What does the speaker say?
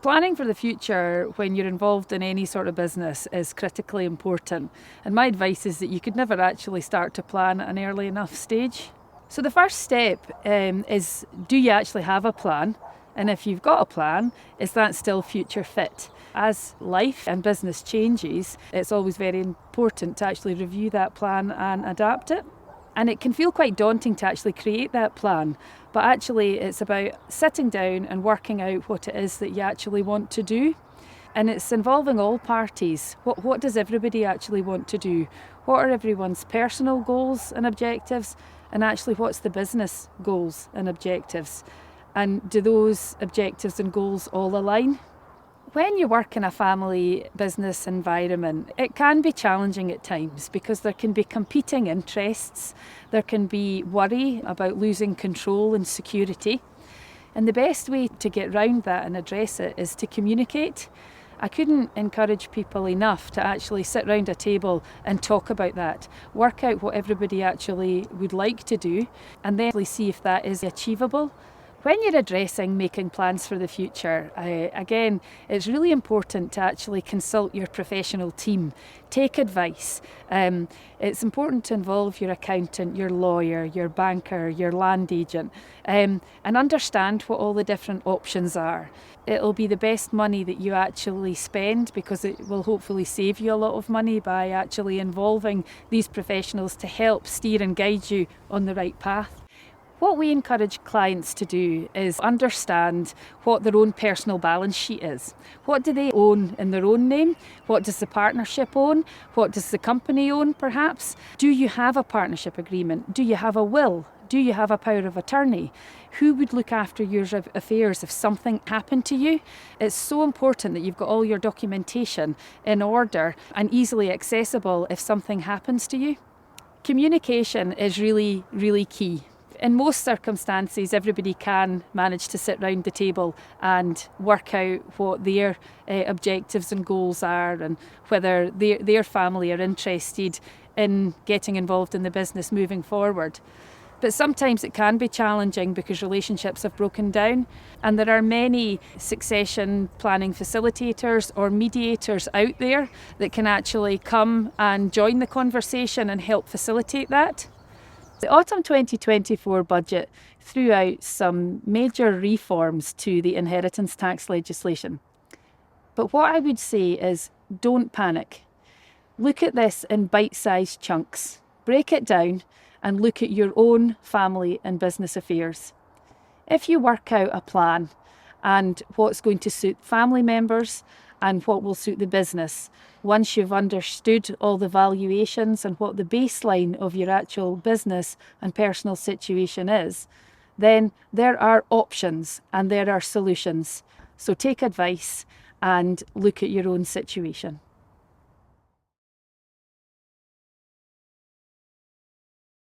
Planning for the future when you're involved in any sort of business is critically important, and my advice is that you could never actually start to plan at an early enough stage. So the first step is, do you actually have a plan? And if you've got a plan, is that still future fit? As life and business changes, it's always very important to actually review that plan and adapt it. And it can feel quite daunting to actually create that plan, but actually it's about sitting down and working out what it is that you actually want to do. And it's involving all parties. What does everybody actually want to do? What are everyone's personal goals and objectives? And actually what's the business goals and objectives? And do those objectives and goals all align? When you work in a family business environment, it can be challenging at times because there can be competing interests, there can be worry about losing control and security. And the best way to get round that and address it is to communicate. I couldn't encourage people enough to actually sit round a table and talk about that, work out what everybody actually would like to do, and then see if that is achievable. When you're addressing making plans for the future, again, it's really important to actually consult your professional team, take advice. It's important to involve your accountant, your lawyer, your banker, your land agent, and understand what all the different options are. It'll be the best money that you actually spend because it will hopefully save you a lot of money by actually involving these professionals to help steer and guide you on the right path. What we encourage clients to do is understand what their own personal balance sheet is. What do they own in their own name? What does the partnership own? What does the company own, perhaps? Do you have a partnership agreement? Do you have a will? Do you have a power of attorney? Who would look after your affairs if something happened to you? It's so important that you've got all your documentation in order and easily accessible if something happens to you. Communication is really, really key. In most circumstances, everybody can manage to sit round the table and work out what their objectives and goals are and whether their family are interested in getting involved in the business moving forward. But sometimes it can be challenging because relationships have broken down, and there are many succession planning facilitators or mediators out there that can actually come and join the conversation and help facilitate that. The autumn 2024 budget threw out some major reforms to the inheritance tax legislation. But what I would say is don't panic. Look at this in bite-sized chunks. Break it down and look at your own family and business affairs. If you work out a plan and what's going to suit family members and what will suit the business, once you've understood all the valuations and what the baseline of your actual business and personal situation is, then there are options and there are solutions. So take advice and look at your own situation.